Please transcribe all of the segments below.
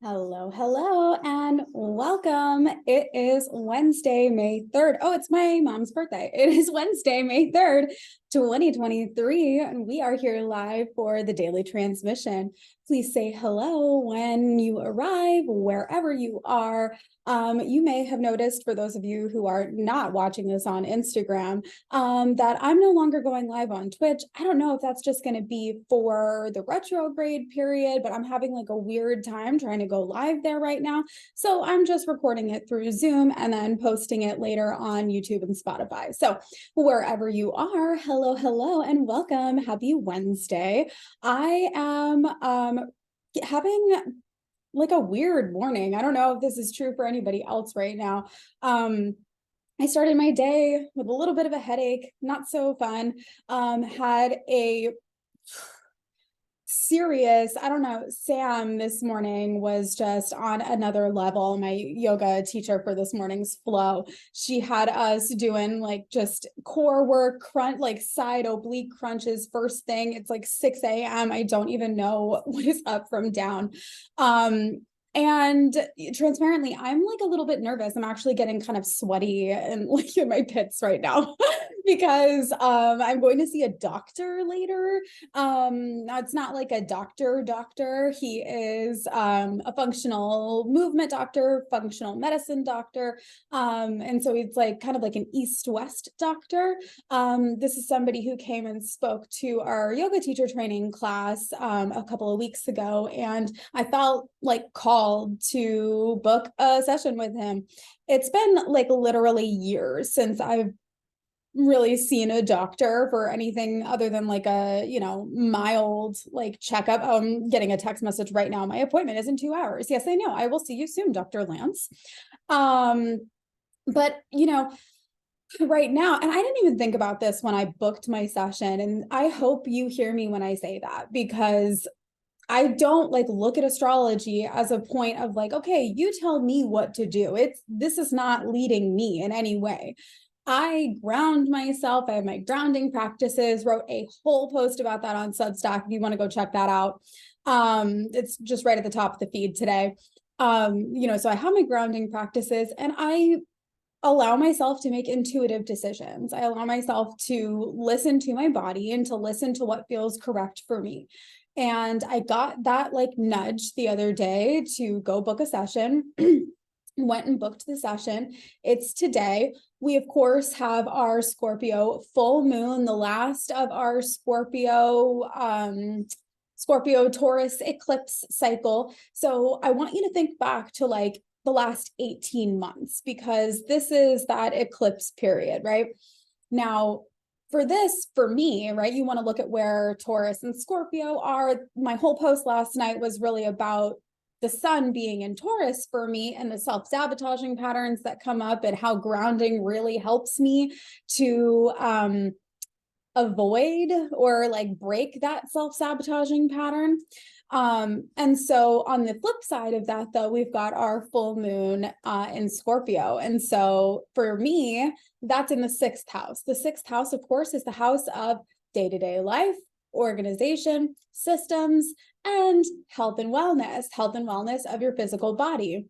Hello, hello, and welcome. It is Wednesday, May 3rd. Oh, it's my mom's birthday. It is Wednesday, May 3rd, 2023, and we are here live for the daily transmission. Please say hello when you arrive, wherever you are. You may have noticed, for those of you who are not watching this on Instagram, that I'm no longer going live on Twitch. I don't know if that's just going to be for the retrograde period, but I'm having like a weird time trying to go live there right now. So I'm just recording it through Zoom and then posting it later on YouTube and Spotify. So wherever you are, hello, hello, and welcome. Happy Wednesday. I am having like a weird morning. I don't know if this is true for anybody else right now. I started my day with a little bit of a headache, not so fun. Had a serious, I don't know, Sam this morning was just on another level. My yoga teacher for this morning's flow, she had us doing like just core work, crunch, like side oblique crunches first thing. It's like 6 a.m. I don't even know what is up from down. And transparently, I'm like a little bit nervous. I'm actually getting kind of sweaty and like in my pits right now because I'm going to see a doctor later. Now it's not like a doctor. He is a functional movement doctor, functional medicine doctor. And so it's like kind of like an east-west doctor. This is somebody who came and spoke to our yoga teacher training class a couple of weeks ago, and I felt like called to book a session with him. It's been like literally years since I've really seen a doctor for anything other than like a, mild like checkup. I'm getting a text message right now. My appointment is in 2 hours. Yes, I know. I will see you soon, Dr. Lance. But right now, and I didn't even think about this when I booked my session, and I hope you hear me when I say that, because I don't like look at astrology as a point of like, okay, you tell me what to do. This is not leading me in any way. I ground myself. I have my grounding practices, wrote a whole post about that on Substack if you want to go check that out. It's just right at the top of the feed today. So I have my grounding practices, and I allow myself to make intuitive decisions. I allow myself to listen to my body and to listen to what feels correct for me. And I got that like nudge the other day to go book a session. Went and booked the session. It's today. We, of course, have our Scorpio full moon, the last of our Scorpio Taurus eclipse cycle. So I want you to think back to like the last 18 months, because this is that eclipse period, right? Now, for me, right, you want to look at where Taurus and Scorpio are. My whole post last night was really about the sun being in Taurus for me and the self-sabotaging patterns that come up and how grounding really helps me to avoid or like break that self-sabotaging pattern. And so on the flip side of that, though, we've got our full moon in Scorpio. And so for me, that's in the 6th house. The 6th house, of course, is the house of day-to-day life, organization, systems, and health and wellness of your physical body.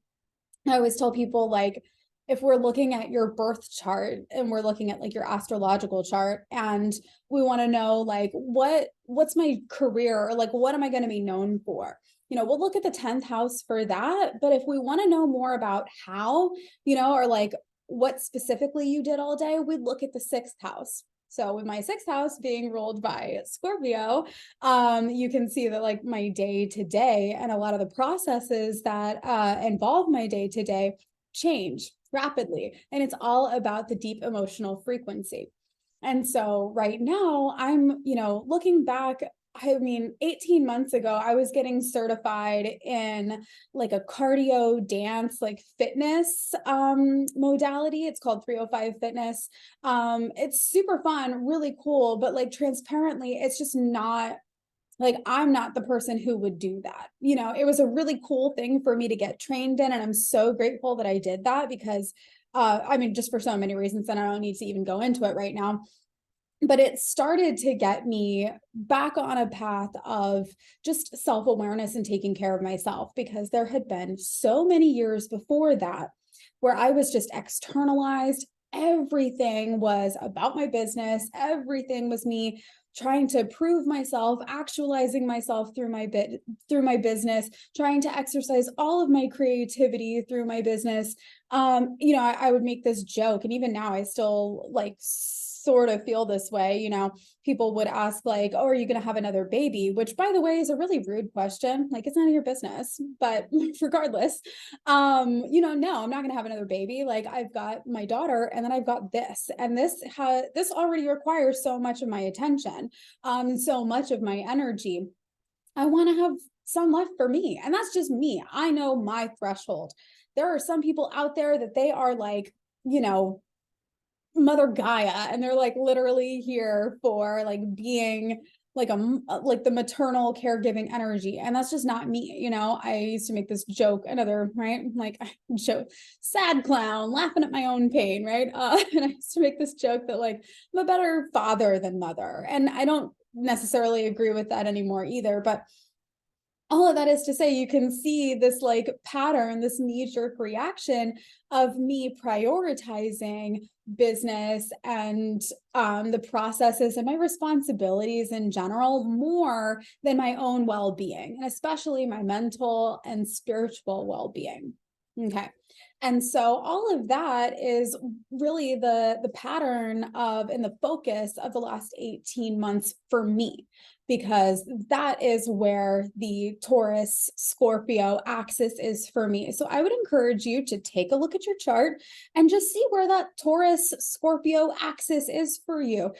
I always tell people, like, if we're looking at your birth chart and we're looking at like your astrological chart, and we want to know like what's my career, or like what am I going to be known for, we'll look at the 10th house for that. But if we want to know more about how, or like what specifically you did all day, we'd look at the 6th house. So with my 6th house being ruled by Scorpio, you can see that like my day to day and a lot of the processes that involve my day to day change rapidly. And it's all about the deep emotional frequency. And so right now I'm, looking back, 18 months ago, I was getting certified in like a cardio dance, like fitness modality. It's called 305 Fitness. It's super fun, really cool, but like transparently, it's just not like, I'm not the person who would do that. It was a really cool thing for me to get trained in. And I'm so grateful that I did that, because just for so many reasons that I don't need to even go into it right now. but it started to get me back on a path of just self-awareness and taking care of myself, because there had been so many years before that where I was just externalized. Everything was about my business. Everything was me trying to prove myself, actualizing myself through my business, trying to exercise all of my creativity through my business. I would make this joke, and even now I still like sort of feel this way. People would ask like, oh, are you going to have another baby? Which, by the way, is a really rude question. Like, it's none of your business, but regardless, no, I'm not going to have another baby. Like, I've got my daughter, and then I've got this, and this already requires so much of my attention, so much of my energy. I want to have some left for me. And that's just me. I know my threshold. There are some people out there that they are like, Mother Gaia, and they're like literally here for like being like like the maternal caregiving energy, and that's just not me. I used to make this joke, right, like joke, sad clown laughing at my own pain, right? And I used to make this joke that like I'm a better father than mother, and I don't necessarily agree with that anymore either, but all of that is to say, you can see this like pattern, this knee-jerk reaction of me prioritizing business and the processes and my responsibilities in general more than my own well-being, and especially my mental and spiritual well-being. Okay. And so all of that is really the pattern of and the focus of the last 18 months for me, because that is where the Taurus Scorpio axis is for me. So I would encourage you to take a look at your chart and just see where that Taurus Scorpio axis is for you,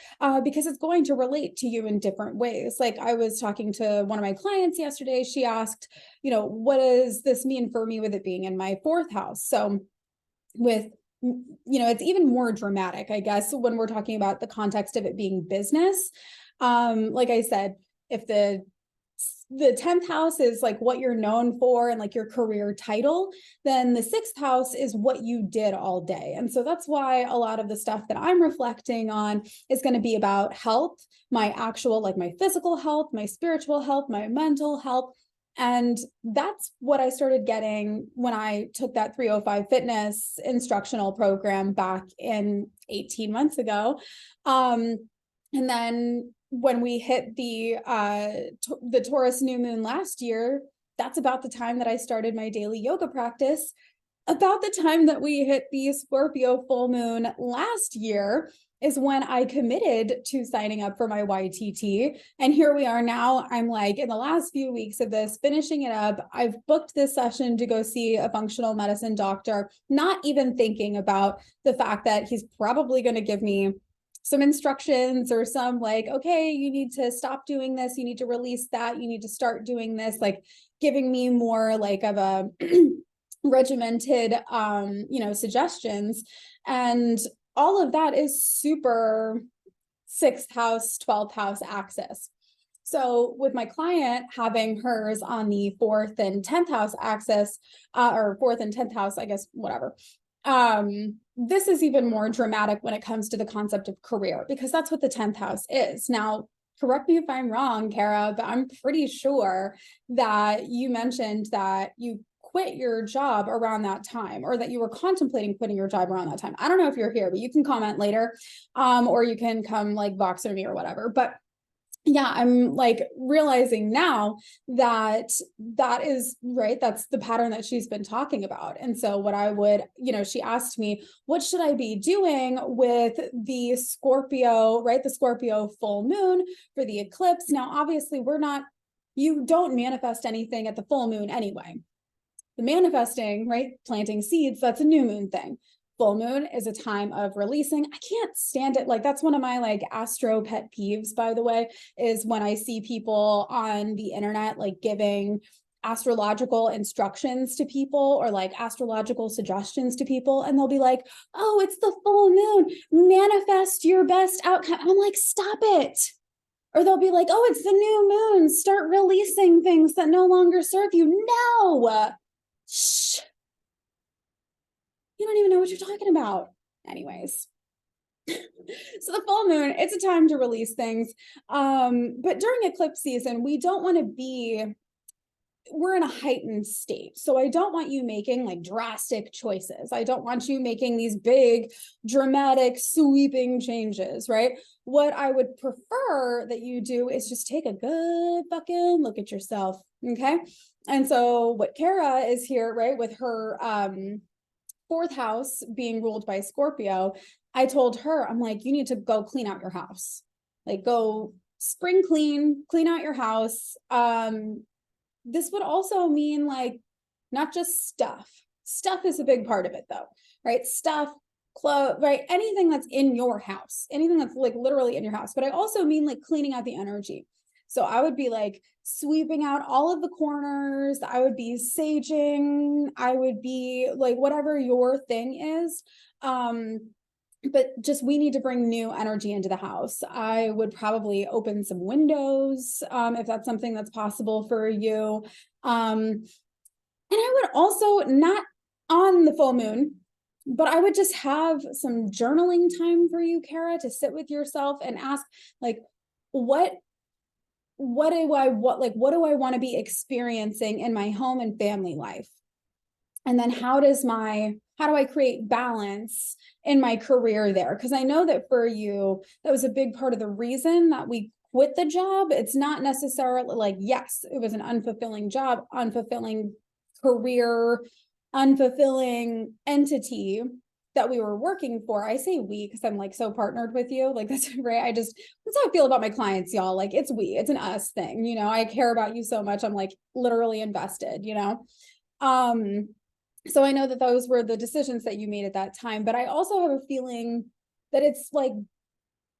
because it's going to relate to you in different ways. Like, I was talking to one of my clients yesterday. She asked, what does this mean for me with it being in my fourth house? So it's even more dramatic, I guess, when we're talking about the context of it being business. Like I said, if the 10th house is like what you're known for and like your career title, then the 6th house is what you did all day. And so that's why a lot of the stuff that I'm reflecting on is going to be about health, my actual, like my physical health, my spiritual health, my mental health. And that's what I started getting when I took that 305 fitness instructional program back in 18 months ago. And then when we hit the Taurus new moon last year, that's about the time that I started my daily yoga practice. About the time that we hit the Scorpio full moon last year is when I committed to signing up for my YTT. And here we are now. I'm like in the last few weeks of this, finishing it up. I've booked this session to go see a functional medicine doctor, not even thinking about the fact that he's probably going to give me some instructions or some like, okay, you need to stop doing this. You need to release that. You need to start doing this, like giving me more like of a regimented, suggestions. And all of that is super 6th house, 12th house axis. So with my client having hers on the 4th and 10th house axis, or 4th and 10th house, I guess, whatever. This is even more dramatic when it comes to the concept of career, because that's what the 10th house is. Now, correct me if I'm wrong, Kara, but I'm pretty sure that you mentioned that you quit your job around that time, or that you were contemplating quitting your job around that time. I don't know if you're here, but you can comment later, or you can come like Voxer me or whatever. But yeah, I'm like realizing now that that is right. That's the pattern that she's been talking about. And so what I would, she asked me, what should I be doing with the Scorpio, right? The Scorpio full moon for the eclipse. Now, obviously you don't manifest anything at the full moon anyway. The manifesting, right? Planting seeds, that's a new moon thing. Full moon is a time of releasing. I can't stand it. Like, that's one of my like astro pet peeves, by the way, is when I see people on the internet like giving astrological instructions to people or like astrological suggestions to people, and they'll be like, oh, it's the full moon, manifest your best outcome. I'm like, stop it. Or they'll be like, oh, it's the new moon, start releasing things that no longer serve you. No. Shh. You don't even know what you're talking about. Anyways, So the full moon, it's a time to release things. But during eclipse season, we don't want to be, we're in a heightened state. So I don't want you making like drastic choices. I don't want you making these big, dramatic, sweeping changes, right? What I would prefer that you do is just take a good fucking look at yourself. Okay. And so what Kara is here, right, with her fourth house being ruled by Scorpio, I told her, I'm like, you need to go clean out your house. Like, go spring clean out your house. This would also mean like not just stuff. Stuff is a big part of it though, right? Stuff, clothes, right? Anything that's in your house, anything that's like literally in your house. But I also mean like cleaning out the energy. So I would be like sweeping out all of the corners. I would be saging. I would be like whatever your thing is. But just we need to bring new energy into the house. I would probably open some windows if that's something that's possible for you. And I would also, not on the full moon, but I would just have some journaling time for you, Kara, to sit with yourself and ask, like, what do I want to be experiencing in my home and family life? And then how do I create balance in my career there? Because I know that for you, that was a big part of the reason that we quit the job. It's not necessarily like, yes, it was an unfulfilling job, unfulfilling career, unfulfilling entity that we were working for. I say we because I'm like so partnered with you. Like that's right. That's how I feel about my clients, y'all. Like it's an us thing, you know. I care about you so much. I'm like literally invested, you know. So I know that those were the decisions that you made at that time, but I also have a feeling that it's like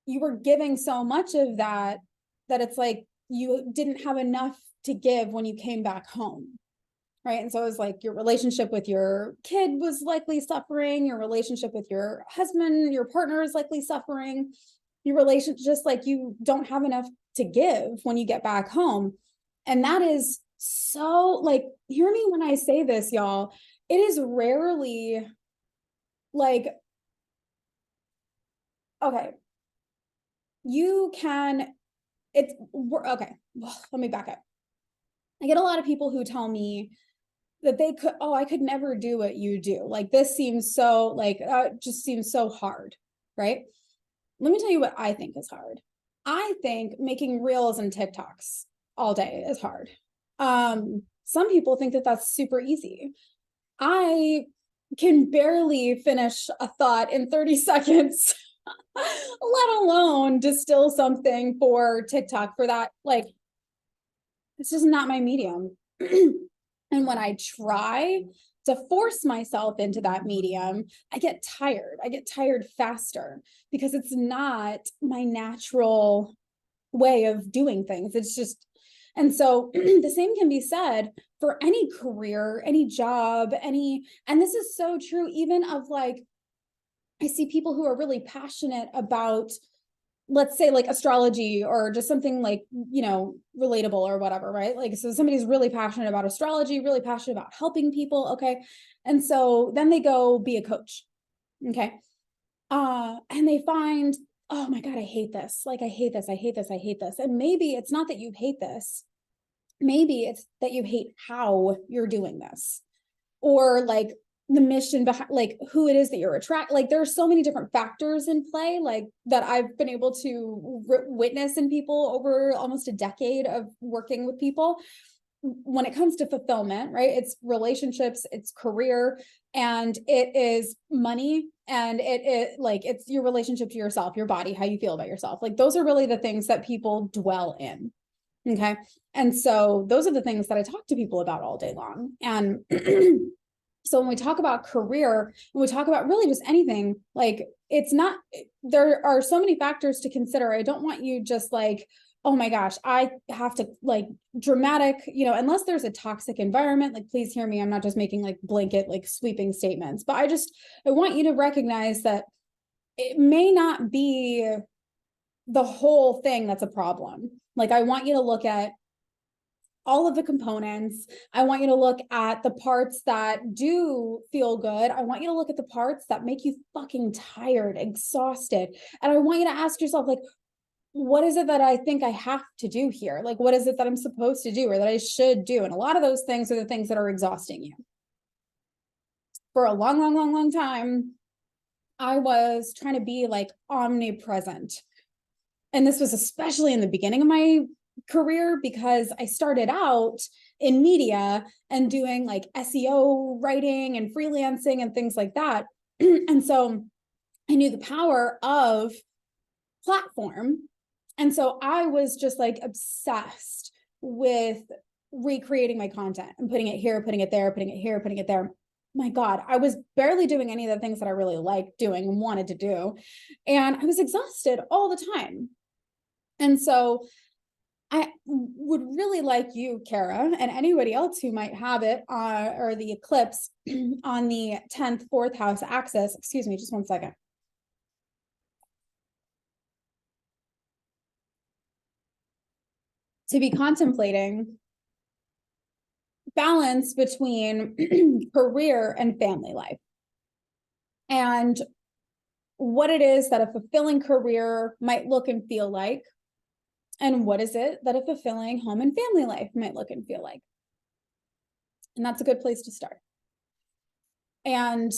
you were giving so much of that it's like you didn't have enough to give when you came back home. Right. And so it was like your relationship with your kid was likely suffering, your relationship with your husband, your partner is likely suffering, your relationship, just like you don't have enough to give when you get back home. And that is so, like, hear me when I say this, y'all. It is rarely like, okay, okay, let me back up. I get a lot of people who tell me that I could never do what you do. Like, this seems so, like, just seems so hard, right? Let me tell you what I think is hard. I think making reels and TikToks all day is hard. Some people think that that's super easy. I can barely finish a thought in 30 seconds, let alone distill something for TikTok for that. Like, it's just not my medium. And when I try to force myself into that medium, I get tired. I get tired faster because it's not my natural way of doing things. It's just, and so the same can be said for any career, any job, and this is so true even of like, I see people who are really passionate about, let's say, like astrology or just something like, you know, relatable or whatever, right? Like, so somebody's really passionate about astrology, really passionate about helping people. Okay. And so then they go be a coach. Okay. And they find, oh my God, I hate this. Like, I hate this. I hate this. I hate this. And maybe it's not that you hate this. Maybe it's that you hate how you're doing this, or like the mission behind, like who it is that you're attracting. Like, there's so many different factors in play, like that I've been able to witness in people over almost a decade of working with people. When it comes to fulfillment, right? It's relationships, it's career, and it is money, and it's your relationship to yourself, your body, how you feel about yourself. Like, those are really the things that people dwell in. Okay. And so those are the things that I talk to people about all day long. And so when we talk about career, when we talk about really just anything, like, it's not, there are so many factors to consider. I don't want you just like, oh my gosh, I have to like dramatic, you know, unless there's a toxic environment, like, please hear me. I'm not just making like blanket, like sweeping statements, but I want you to recognize that it may not be the whole thing that's a problem. Like, I want you to look at all of the components. I want you to look at the parts that do feel good. I want you to look at the parts that make you fucking tired, exhausted. And I want you to ask yourself, like, what is it that I think I have to do here? Like, what is it that I'm supposed to do or that I should do? And a lot of those things are the things that are exhausting you. For a long, long, long, long time, I was trying to be like omnipresent. And this was especially in the beginning of my career because I started out in media and doing like SEO writing and freelancing and things like that. And so I knew the power of platform. And so I was just like obsessed with recreating my content and putting it here, putting it there, putting it here, putting it there. My God, I was barely doing any of the things that I really liked doing and wanted to do. And I was exhausted all the time. And so I would really like you, Kara, and anybody else who might have it, or the eclipse on the 10th, 4th house axis. Excuse me, just one second. To be contemplating balance between career and family life. And what it is that a fulfilling career might look and feel like, and what is it that a fulfilling home and family life might look and feel like. And that's a good place to start. And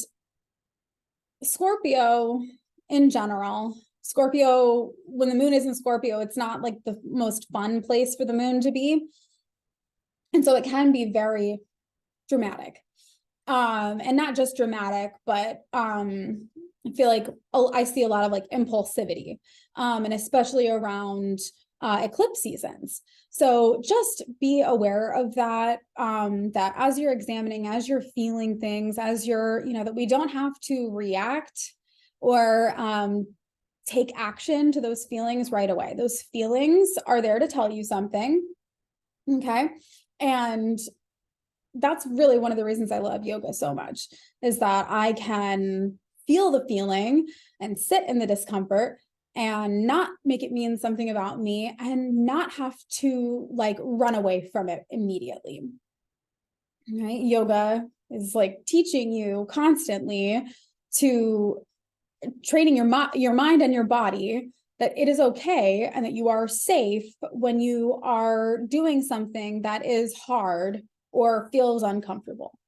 Scorpio in general, Scorpio, when the moon is in Scorpio, it's not like the most fun place for the moon to be. And so it can be very dramatic. And not just dramatic, but I feel like I see a lot of like impulsivity, and especially around eclipse seasons. So just be aware of that, that as you're examining, as you're feeling things, as you're, that we don't have to react or take action to those feelings right away. Those feelings are there to tell you something. Okay. And that's really one of the reasons I love yoga so much, is that I can feel the feeling and sit in the discomfort and not make it mean something about me and not have to like run away from it immediately. Right? Yoga is like teaching you constantly to training your mind and your body that it is okay and that you are safe when you are doing something that is hard or feels uncomfortable.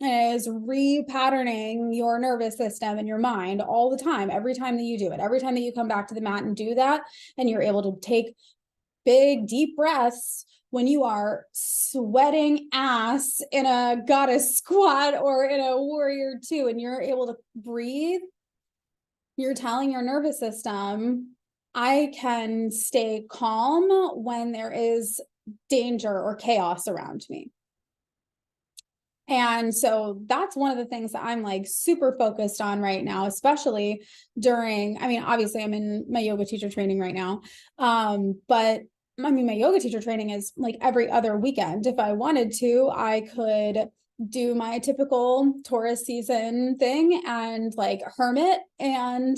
And it is repatterning your nervous system and your mind all the time, every time that you do it, every time that you come back to the mat and do that, and you're able to take big, deep breaths when you are sweating ass in a goddess squat or in a warrior two, and you're able to breathe, you're telling your nervous system, I can stay calm when there is danger or chaos around me. And so that's one of the things that I'm like super focused on right now, especially during, obviously I'm in my yoga teacher training right now. But my yoga teacher training is like every other weekend. If I wanted to, I could do my typical Taurus season thing and like hermit and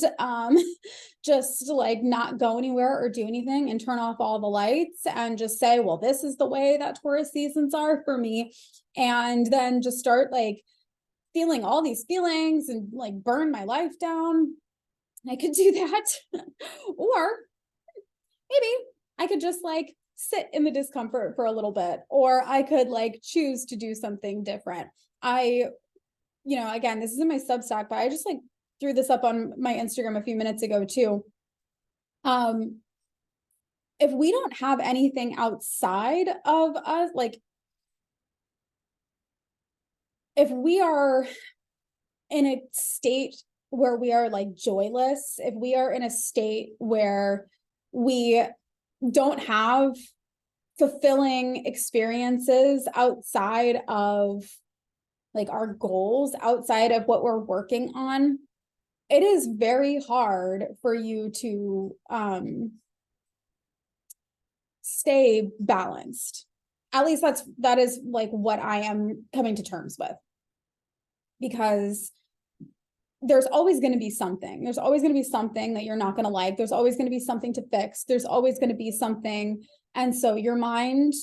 just like not go anywhere or do anything and turn off all the lights and just say, well, this is the way that Taurus seasons are for me. And then just start like feeling all these feelings and like burn my life down. I could do that. Or maybe I could just like sit in the discomfort for a little bit, or I could like choose to do something different. Again, this isn't my Substack, but I just like threw this up on my Instagram a few minutes ago too. If we don't have anything outside of us, like if we are in a state where we are like joyless, if we are in a state where we don't have fulfilling experiences outside of like our goals, outside of what we're working on, it is very hard for you to stay balanced. At least that is like what I am coming to terms with, because there's always going to be something. There's always going to be something that you're not going to like. There's always going to be something to fix. There's always going to be something. And so your mind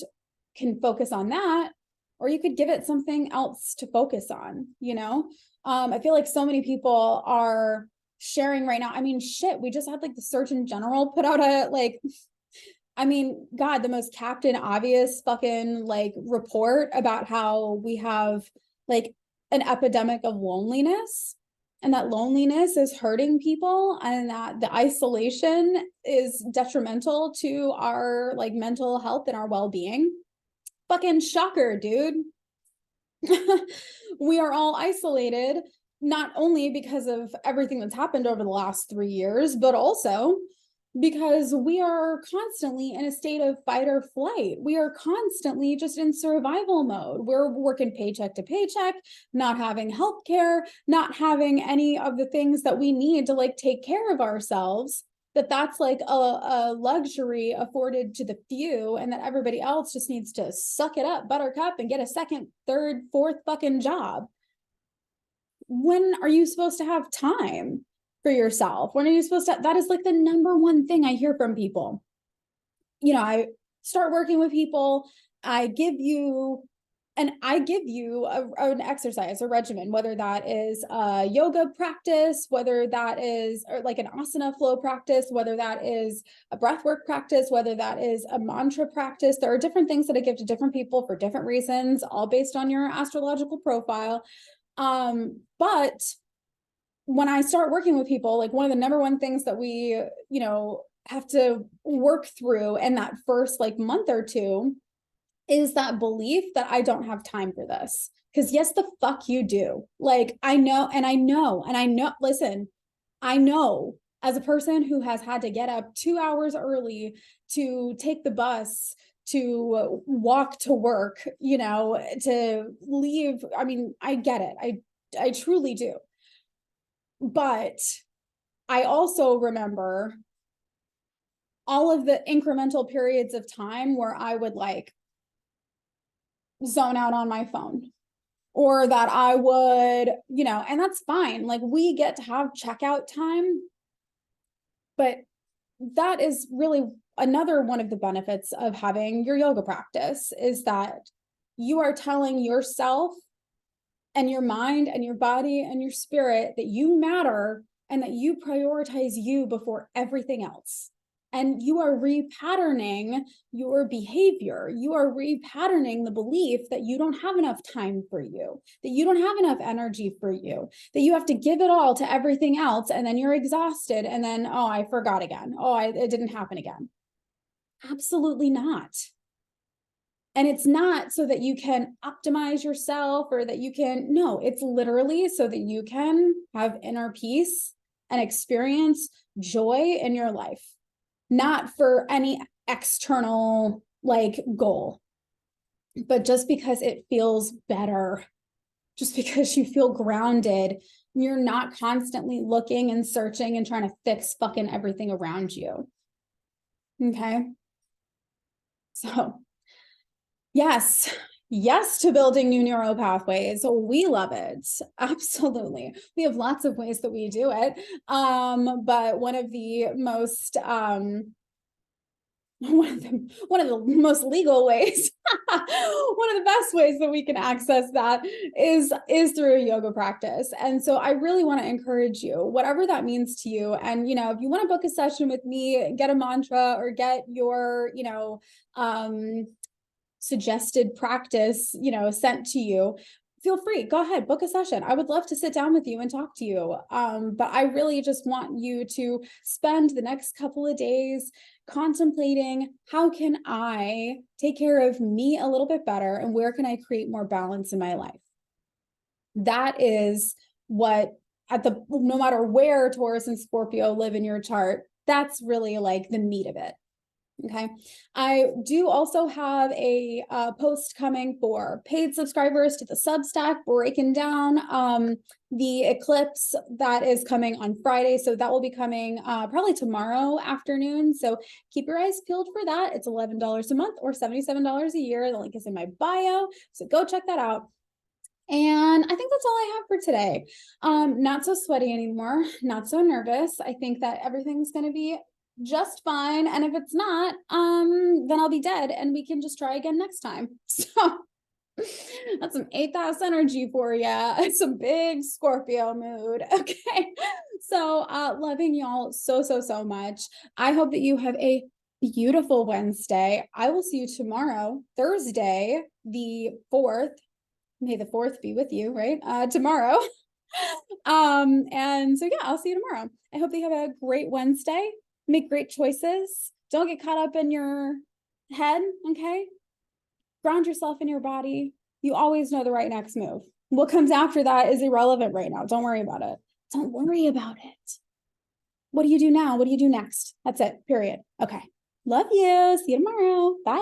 can focus on that, or you could give it something else to focus on, you know? I feel like so many people are sharing right now. I mean, shit, we just had like the Surgeon General put out a like, I mean, God, the most Captain Obvious fucking like report about how we have like an epidemic of loneliness, and that loneliness is hurting people, and that the isolation is detrimental to our like mental health and our well-being. Fucking shocker, dude. We are all isolated, not only because of everything that's happened over the last 3 years, but also because we are constantly in a state of fight or flight. We are constantly just in survival mode. We're working paycheck to paycheck, not having health care, not having any of the things that we need to like take care of ourselves. That's like a luxury afforded to the few, and that everybody else just needs to suck it up, buttercup, and get a second, third, fourth fucking job. When are you supposed to have time for yourself? When are you supposed to? That is like the number one thing I hear from people. You know, I start working with people, I give you an exercise, a regimen, whether that is a yoga practice, whether that is or like an asana flow practice, whether that is a breathwork practice, whether that is a mantra practice. There are different things that I give to different people for different reasons, all based on your astrological profile. But when I start working with people, like one of the number one things that we, you know, have to work through in that first like month or two is that belief that I don't have time for this. Because yes, the fuck you do. Like I know, listen, I know as a person who has had to get up 2 hours early to take the bus, to walk to work, you know, to leave. I mean, I get it. I truly do. But I also remember all of the incremental periods of time where I would like zone out on my phone, or that I would, you know, and that's fine. Like we get to have checkout time, but that is really another one of the benefits of having your yoga practice, is that you are telling yourself and your mind and your body and your spirit that you matter, and that you prioritize you before everything else. And you are repatterning your behavior. You are repatterning the belief that you don't have enough time for you, that you don't have enough energy for you, that you have to give it all to everything else, and then you're exhausted, and then, oh, I forgot again. Oh, it didn't happen again. Absolutely not. And it's not so that you can optimize yourself, or that you can, no, it's literally so that you can have inner peace and experience joy in your life, not for any external like goal, but just because it feels better, just because you feel grounded. You're not constantly looking and searching and trying to fix fucking everything around you. Okay. So yes to building new neural pathways. We love it. Absolutely. We have lots of ways that we do it. But one of the most most legal ways, one of the best ways that we can access that is through a yoga practice. And so I really want to encourage you, whatever that means to you. And, you know, if you want to book a session with me, get a mantra, or get your, you know, suggested practice, you know, sent to you, feel free, go ahead, book a session. I would love to sit down with you and talk to you. But I really just want you to spend the next couple of days contemplating, how can I take care of me a little bit better, and where can I create more balance in my life? That is what, no matter where Taurus and Scorpio live in your chart, that's really like the meat of it. Okay. I do also have a post coming for paid subscribers to the Substack, breaking down the eclipse that is coming on Friday. So that will be coming probably tomorrow afternoon. So keep your eyes peeled for that. It's $11 a month or $77 a year. The link is in my bio. So go check that out. And I think that's all I have for today. Not so sweaty anymore, not so nervous. I think that everything's going to be just fine. And if it's not, then I'll be dead and we can just try again next time. So that's some 8th house energy for you. It's a big Scorpio mood. Okay. So loving y'all so much. I hope that you have a beautiful Wednesday. I will see you tomorrow, Thursday, the 4th. May the 4th be with you, right? Tomorrow. And so yeah, I'll see you tomorrow. I hope that you have a great Wednesday. Make great choices. Don't get caught up in your head, okay? Ground yourself in your body. You always know the right next move. What comes after that is irrelevant right now. Don't worry about it. Don't worry about it. What do you do now? What do you do next? That's it, period. Okay. Love you. See you tomorrow. Bye.